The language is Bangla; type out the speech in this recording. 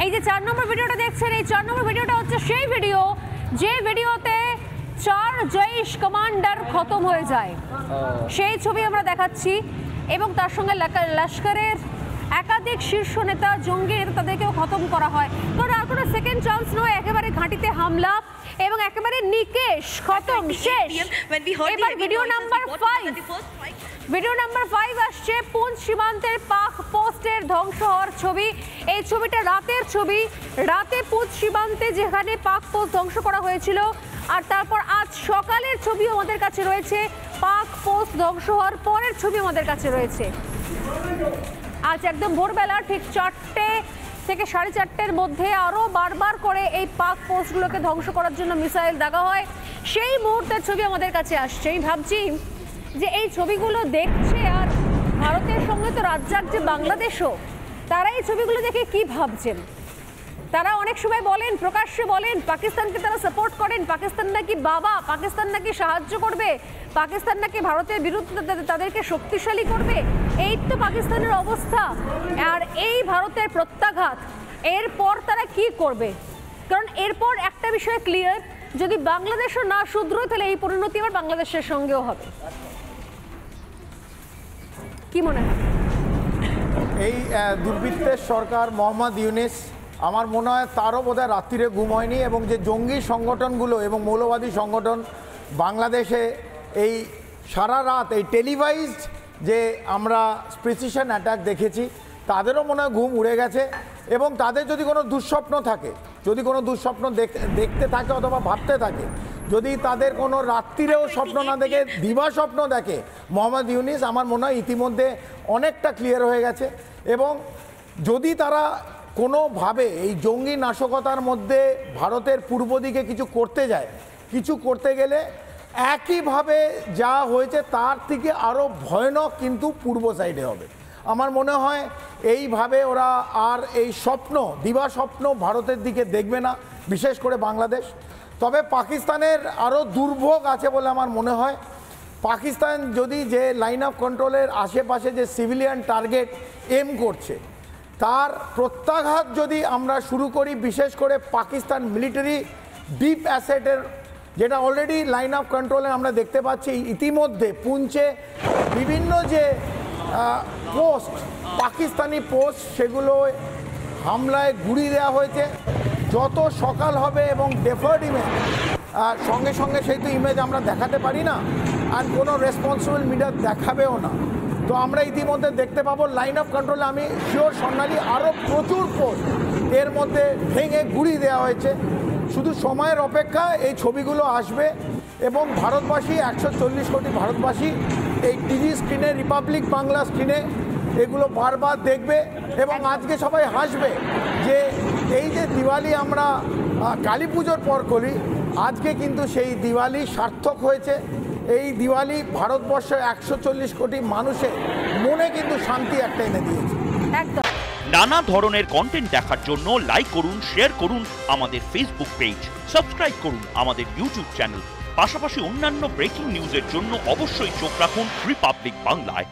এই যে 4 নম্বর ভিডিওটা দেখছেন, এই 4 নম্বর ভিডিওটা হচ্ছে সেই ভিডিও যে ভিডিওতে 4 জৈশ কমান্ডার খতম হয়ে যায়, সেই ছবি আমরা দেখাচ্ছি। এবং তার সঙ্গে লস্করের একাধিক শীর্ষ নেতা, জঙ্গি নেতা, তাদেরকেও খতম করা হয়। কারণ আর কোনো সেকেন্ড চান্স নয়, একেবারে ঘাঁটিতে হামলা এবং একেবারে নিকেশ, খতম, শেষ। এবার ভিডিও নাম্বার 5 আসছে পুঞ্চ সীমান্তের পাক পোস্টের ধ্বংস হওয়ার ছবি। এই ছবিটা রাতের ছবি, রাতে পুঞ্চ সীমান্তে যেখানে পাক পোস্ট ধ্বংস করা হয়েছিল। আর তারপর আজ সকালের ছবি আমাদের কাছে রয়েছে, পাক পোস্ট ধ্বংস হওয়ার পরের ছবি আমাদের কাছে রয়েছে। আজ একদম ভোরবেলা ঠিক 4টে থেকে 4:30-এর মধ্যে আরও বারবার করে এই পাক পোস্টগুলোকে ধ্বংস করার জন্য মিসাইল দাগা হয়, সেই মুহূর্তের ছবি আমাদের কাছে আসছে। আমি ভাবছি যে এই ছবিগুলো দেখছে আর ভারতের সঙ্গে তো রাজ্জাক যে বাংলাদেশও, তারা এই ছবিগুলো দেখে কি ভাবছেন? তারা অনেক সময় বলেন, প্রকাশ্যে বলেন পাকিস্তানকে তারা সাপোর্ট করেন, পাকিস্তান নাকি বাবা, পাকিস্তান নাকি সাহায্য করবে, পাকিস্তান নাকি ভারতের বিরুদ্ধে তাদেরকে শক্তিশালী করবে। এই তো পাকিস্তানের অবস্থা। আর এই ভারতের প্রত্যাঘাত, এরপর তারা কি করবে? কারণ এরপর একটা বিষয় ক্লিয়ার, যদি বাংলাদেশও না শুধরোয় তাহলে এই পরিণতি আবার বাংলাদেশের সঙ্গেও হবে। কি মনে হয়? এই দুর্বৃত্তের সরকার মোহাম্মদ ইউনূস, আমার মনে হয় তারও বোধহয় রাত্রিরে ঘুম হয়নি। এবং যে জঙ্গি সংগঠনগুলো এবং মৌলবাদী সংগঠন বাংলাদেশে এই সারা রাত এই টেলিভাইজড যে আমরা প্রিসিশন অ্যাটাক দেখেছি, তাদেরও মনে হয় ঘুম উড়ে গেছে। এবং তাদের যদি কোনো দুঃস্বপ্ন থাকে, যদি কোনো দুঃস্বপ্ন দেখতে থাকে অথবা ভাবতে থাকে, যদি তাদের কোনো রাত্রিরেও স্বপ্ন না দেখে দিবা স্বপ্ন দেখে মোহাম্মদ ইউনূস, আমার মনে হয় ইতিমধ্যে অনেকটা ক্লিয়ার হয়ে গেছে। এবং যদি তারা কোনোভাবে এই জঙ্গি নাশকতার মধ্যে ভারতের পূর্ব দিকে কিছু করতে যায়, কিছু করতে গেলে একইভাবে যা হয়েছে তার থেকে আরও ভয়ানক কিন্তু পূর্ব সাইডে হবে। আমার মনে হয় এইভাবে ওরা আর এই স্বপ্ন, দিবা স্বপ্ন ভারতের দিকে দেখবে না, বিশেষ করে বাংলাদেশ। তবে পাকিস্তানের আরও দুর্ভোগ আছে বলে আমার মনে হয়। পাকিস্তান যদি যে লাইন অফ কন্ট্রোলের আশেপাশে যে সিভিলিয়ান টার্গেট এম করছে, তার প্রত্যাঘাত যদি আমরা শুরু করি, বিশেষ করে পাকিস্তান মিলিটারি ডিপ অ্যাসেটের, যেটা অলরেডি লাইন অফ কন্ট্রোলে আমরা দেখতে পাচ্ছি। ইতিমধ্যে পুঞ্চে বিভিন্ন যে পোস্ট, পাকিস্তানি পোস্ট, সেগুলো হামলায় গুড়িয়ে দেওয়া হয়েছে। যত সকাল হবে এবং ডেফার্ড ইমেজ, সঙ্গে সঙ্গে সেই তো ইমেজ আমরা দেখাতে পারি না, আর কোনো রেসপন্সিবল মিডিয়া দেখাবেও না। তো আমরা ইতিমধ্যে দেখতে পাবো লাইন অফ কন্ট্রোলে, আমি শিওর স্বর্ণালী, আরও প্রচুর পোস্ট এর মধ্যে ভেঙে গুড়িয়ে দেওয়া হয়েছে। শুধু সময়ের অপেক্ষা, এই ছবিগুলো আসবে এবং ভারতবাসী, 140 কোটি ভারতবাসী এই টিভি স্ক্রিনে, রিপাবলিক বাংলা স্ক্রিনে এগুলো বারবার দেখবে এবং আজকে সবাই হাসবে যে এই যে দিওয়ালি আমরা কালী পুজোর পর করি, আজকে কিন্তু সেই দিওয়ালি সার্থক হয়েছে। এই দিওয়ালি ভারতবর্ষের 140 কোটি মানুষের মনে কিন্তু শান্তি একটা এনে দিয়েছে। নানা ধরনের কন্টেন্ট দেখার জন্য লাইক করুন, শেয়ার করুন আমাদের ফেসবুক পেজ, সাবস্ক্রাইব করুন আমাদের ইউটিউব চ্যানেল। পাশাপাশি অন্যান্য ব্রেকিং নিউজের জন্য অবশ্যই চোখ রাখুন রিপাবলিক বাংলায়।